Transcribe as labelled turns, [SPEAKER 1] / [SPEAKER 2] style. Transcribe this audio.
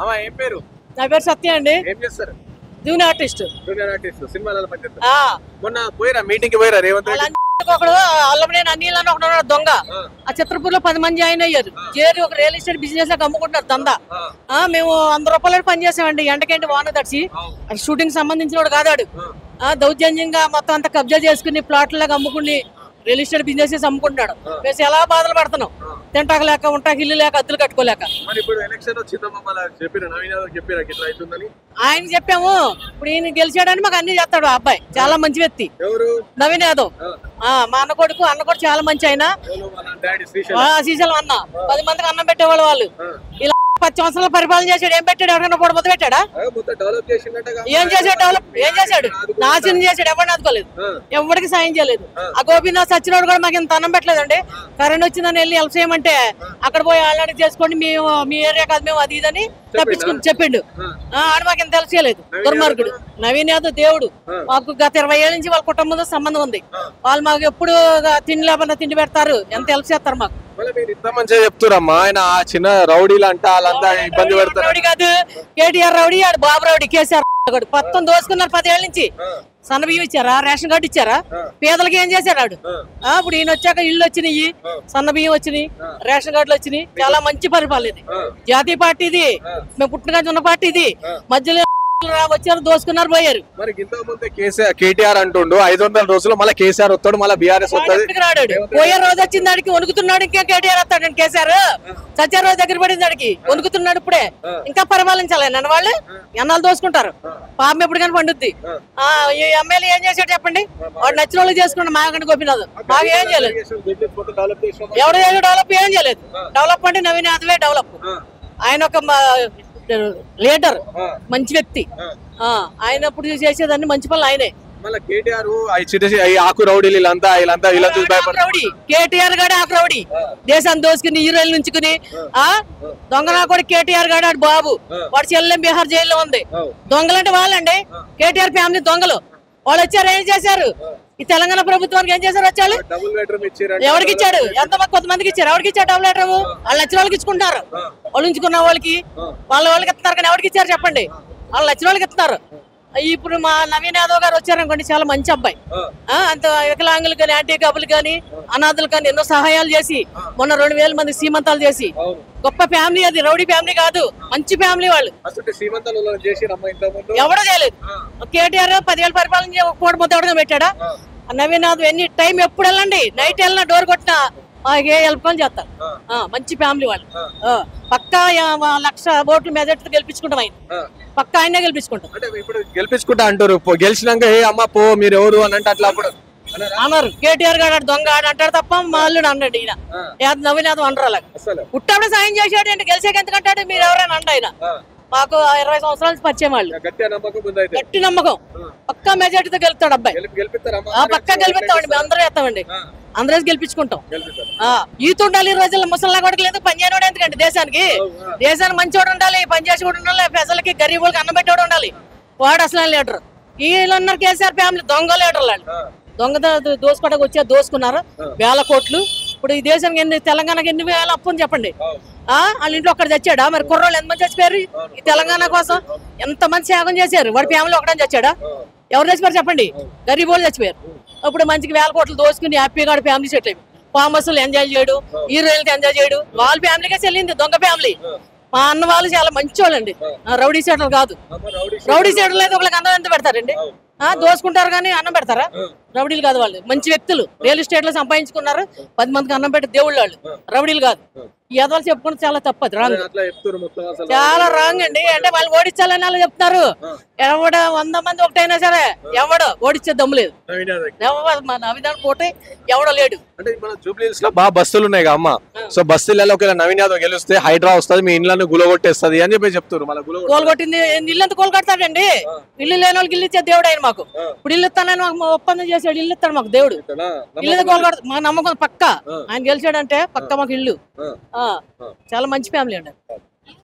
[SPEAKER 1] అమ్మా ఏం పేరు?
[SPEAKER 2] నా పేరు సత్య అండి.
[SPEAKER 1] ఏం చేస్తారు?
[SPEAKER 2] Junior artist.
[SPEAKER 1] జూనియర్ ఆర్టిస్ట్ సినిమాలలో పనిచేస్తారు. మొన్న పోయిరా మీటింగ్ కి పోయిరా రేవంత్ రెడ్డి?
[SPEAKER 2] ఒకడు అల్లమనేని అనిల్ అని ఒకడు దొంగ ఆ చిత్రపూర్ లో 10 మంది జాయిన్ అయ్యారు. చేరి ఒక రియల్ ఎస్టేట్ బిజినెస్ లాగా అమ్ముకుంటున్నారు దందా. మేము 100 రూపాయలు పని చేసామండి. ఎంటకేంటి వాన తడిచి షూటింగ్ సంబంధించిన వాడు కాదాడు. దౌర్జన్యంగా మొత్తం అంతా కబ్జా చేసుకుని ప్లాట్ లాగా అమ్ముకుని రియల్ ఎస్టేట్ బిజినెస్ అమ్ముకుంటున్నాడు. మేము ఎలా బాధలు పడుతున్నాం, తింటాక లేక ఉంటాక ఇల్లు లేక అద్దెలు కట్టుకోలేక. ఆయన చెప్పాము ఇప్పుడు ఈయన గెలిచాడని మాకు అన్ని చేస్తాడు. ఆ అబ్బాయి చాలా మంచి వ్యక్తి నవీన్ యాదవ్. మా అన్న కొడుకు కూడా చాలా మంచి ఆయన. శ్రీశైలం అన్న 10 మందికి అన్నం పెట్టేవాళ్ళు వాళ్ళు. ఇలా 10 సంవత్సరాలు పరిపాలన చేశాడు. ఏం పెట్టాడు? ఎవరైనా పొడ మొదలు పెట్టాడా? ఏం చేశాడు? డెవలప్ ఏం చేశాడు? నాశనం చేశాడు. ఎవరిని ఆదుకోలేదు, ఎవరికి సాయం చేయలేదు. ఆ గోపీనాథ్ సచ్చినోడు కూడా మాకు ఇంత అన్నం పెట్టలేదండి. కరెంట్ వచ్చిందని వెళ్ళి హెల్ప్ చేయమంటే అక్కడ పోయి వాళ్ళకి చేసుకోండి, మేము మీ ఏరియా కాదు మేము అది ఇదని తప్పించుకుని చెప్పిండు. ఆడ మాకు ఇంత హెల్ప్ చేయలేదు. దుర్మార్గుడు నవీన్ యాదవ్ దేవుడు. మాకు గత 20 ఏళ్ళ నుంచి వాళ్ళ కుటుంబంతో సంబంధం ఉంది. వాళ్ళు మాకు ఎప్పుడు తిండి లేకుండా తిండి పెడతారు, ఎంత హెల్ప్ చేస్తారు మాకు.
[SPEAKER 1] మంచిగా చెప్తారమ్మా. ఆయన చిన్న రౌడీలు అంట వాళ్ళంతా ఇబ్బంది పెడతారు.
[SPEAKER 2] రౌడీ కాదు, కేటీఆర్ రౌడీ, ఆడు బాబు రౌడీ, కేసీఆర్ మొత్తం దోసుకున్నారు 10 ఏళ్ళ నుంచి. సన్న బియ్యం ఇచ్చారా? రేషన్ కార్డు ఇచ్చారా? పేదలకి ఏం చేశారు ఆడు? ఇప్పుడు ఈయన వచ్చాక ఇల్లు వచ్చినాయి, సన్న బియ్యం వచ్చినాయి, రేషన్ కార్డులు వచ్చినాయి. చాలా మంచి పరిపాలన ఇది. జాతీయ పార్టీ ఇది, మేము పుట్టినగా ఉన్న పార్టీ ఇది. మధ్యలో వచ్చారు, దోసుకున్నారు, పోయారు.
[SPEAKER 1] మరి కేటీఆర్ అంటుండు 500 రోజులు మళ్ళీ కేసీఆర్ వస్తాడు, మళ్ళీ బీఆర్ఎస్ వస్తాడు.
[SPEAKER 2] రాడాడు. పోయే రోజు వచ్చింది ఆడికి వణుకుతున్నాడు. ఇంకా కేటీఆర్ వస్తాడు. కేసీఆర్ సత్య రోజు దగ్గర పడింది ఆడికి, వణుకుతున్నాడు. ఇప్పుడే ఇంకా పరిపాలించాలి నన్ను వాళ్ళు. ఎన్నాళ్ళు దోసుకుంటారు, పాపం ఎప్పుడు కానీ పండుద్ది. ఈ ఎమ్మెల్యే ఏం చేశాడు చెప్పండి? వాడు నచ్చిన వాళ్ళు చేసుకున్నాడు. మాకంటే గోపినాథ్ మాకు ఏం చేయలేదు. ఎవరు డెవలప్ ఏం చేయలేదు. డెవలప్ అంటే నవీన్ యాదవే డెవలప్. ఆయన ఒక లీడర్, మంచి వ్యక్తి. ఆయన ఇప్పుడు చేసేదాన్ని మంచి పనులు ఆయనే. కేటీఆర్ గాడే ఆకు రౌడీ, దేశాన్ని దోసుకుని హీరోయిన్ నుంచుకుని దొంగనా కూడా కేటీఆర్ గాడు. ఆడు బాబు వాడు చెల్లెం బీహార్ జైల్లో ఉంది. దొంగలంటే వాళ్ళండి, కేటీఆర్ ఫ్యామిలీ దొంగలు. వాళ్ళు వచ్చారు, ఏం చేశారు? ఈ తెలంగాణ ప్రభుత్వానికి ఏం చేశారు? వచ్చాడు ఎవరికి ఇచ్చాడు? ఎంతమంది కొంతమందికి ఇచ్చారు. ఎవరికి ఇచ్చారు డబుల్ లెటర్? వాళ్ళు నచ్చిన వాళ్ళకి ఇచ్చుకుంటారు. వాళ్ళు ఉంచుకున్న వాళ్ళకి వాళ్ళకి ఇస్తున్నారు. కానీ ఎవరికి ఇచ్చారు చెప్పండి? వాళ్ళు నచ్చిన వాళ్ళకి ఇస్తున్నారు. ఇప్పుడు మా నవీన్ యాదవ్ గారు వచ్చారనుకోండి, చాలా మంచి అబ్బాయి. అంత వికలాంగులు కానీ, యాంటీ కబులు కానీ, అనాథులు కానీ ఎన్నో సహాయాలు చేసి మొన్న 2000 మంది సీమంతాలు చేసి గొప్ప ఫ్యామిలీ. అది రౌడీ ఫ్యామిలీ కాదు, మంచి ఫ్యామిలీ వాళ్ళు. ఎవడో చేయలేదు. కేటీఆర్ 10 ఏళ్ళు పరిపాలన కోడి మొత్తం ఎవడగా పెట్టాడా? నవీన్ యాదవ్ ఎన్ని టైం ఎప్పుడు వెళ్ళండి, నైట్ వెళ్ళినా డోర్ కొట్టినా ఏ హెల్ప్ అని చేస్తారు. మంచి ఫ్యామిలీ వాళ్ళు. పక్కా 1,00,000 ఓట్లు మెజార్టీ గెలిపించుకుంటాం. ఆయన పక్కా ఆయనే గెలిపించుకుంటాం.
[SPEAKER 1] ఇప్పుడు గెలిపించుకుంటా అంటారు. గెలిచినాక ఏ అమ్మ పో మీరు ఎవరు అని అంటే అట్లా అప్పుడు
[SPEAKER 2] అన్నారు. కేటీఆర్ గారు దొంగ అంటాడు తప్ప మా అల్లుడు అన్నాడు. ఈయన నవీన్ యాదవ్ అనరు. అలాగే పుట్టప్పుడు సాయం చేశాడు అంటే గెలిచాక ఎందుకంటాడు? మీరు ఎవరైనా అండి. ఆయన మాకు 20 సంవత్సరాల నుంచి పరిచయం వాళ్ళు. గట్టి నమ్మకం. పక్కా మెజార్టీతో గెలుస్తాడు అబ్బాయి. పక్కా గెలిపిస్తామండి. మేము అందరూ వేస్తామండి. అందరూ గెలిపించుకుంటాం. ఈత ఉండాలి. ఈ రోజుల్లో ముసలి కూడా లేదు, పని చేయడం ఎందుకంటే దేశానికి మంచివాడు ఉండాలి, పని చేసి కూడా ఉండాలి, ప్రజలకి గరీబులకి అన్నం పెట్టేవాడు ఉండాలి. వాడు అసలు లీడర్. వీళ్ళన్నారు కేసీఆర్ ఫ్యామిలీ దొంగ లీడర్లు. వాళ్ళు దొంగ దోసుకోవడానికి వచ్చారు, దోసుకున్నారు వేల కోట్లు. ఇప్పుడు ఈ దేశానికి తెలంగాణకి ఎన్ని వేల అప్పు అని చెప్పండి. వాళ్ళ ఇంట్లో ఒక్కడు చచ్చాడా? మరి కుర్రోళ్ళు ఎంతమంది చచ్చిపోయారు ఈ తెలంగాణ కోసం? ఎంతమంది త్యాగం చేశారు? వాడి ఫ్యామిలీ ఒకటే చచ్చాడా? ఎవరు చచ్చిపోయారు చెప్పండి? గరీబ్ వాళ్ళు చచ్చిపోయారు. ఇప్పుడు మంచిగా వేల కోట్లు దోసుకుని హ్యాపీగా ఫ్యామిలీ సెటిల్ అయిపోయి ఫార్మర్స్లు ఎంజాయ్ చేయడు, హీరోయిన్కి ఎంజాయ్ చేయడు. వాళ్ళ ఫ్యామిలీకే చెల్లింది దొంగ ఫ్యామిలీ. మా అన్న వాళ్ళు చాలా మంచి వాళ్ళండి, రౌడీ సీటర్లు కాదు. రౌడీ సీటర్లు అయితే ఒకళ్ళకి అన్నం ఎంత పెడతారండి? దోసుకుంటారు కానీ అన్నం పెడతారా? రౌడీలు కాదు వాళ్ళు, మంచి వ్యక్తులు. రియల్ ఎస్టేట్ లో సంపాదించుకున్నారు, 10 మందికి అన్నం పెట్టి దేవుళ్ళు వాళ్ళు. రౌడీలు కాదు. ఈ ఎదలు చెప్పుకుంటే చాలా తప్పదు, రాంగ్, చాలా రాంగ్ అండి. అంటే వాళ్ళు ఓడించాలని వాళ్ళు చెప్తున్నారు. ఎవడ 100 మంది ఒకటైనా సరే ఎవడో ఓడించే దమ్ము లేదు. నవీన్ పోటీ ఎవడో లేడు.
[SPEAKER 1] అంటే మన జూబ్లీహిల్స్ లో బాగా బస్సులు ఉన్నాయి అమ్మ. సో బస్సులలో ఒకవేళ నవీన్ యాదవ్ గెలిస్తే హైడ్రా వస్తుంది, మీ ఇళ్ళను గులగొట్టేస్తుంది అని చెప్పి చెప్తారు.
[SPEAKER 2] కోలుగొట్టింది ఇల్లు ఎంత కోలుకొడతాడండి? ఇల్లు లేని వాళ్ళకి ఇల్లు ఇచ్చే దేవుడు ఆయన మాకు. ఇప్పుడు ఇల్లు ఇస్తానని మాకు ఒప్పందం చేసాడు, ఇల్లు ఇస్తాడు మాకు దేవుడు. ఇల్లు కోలుకొడతా మా నమ్మకం పక్క. ఆయన గెలిచాడంటే పక్క మాకు ఇల్లు. చాలా మంచి ఫ్యామిలీ అండి.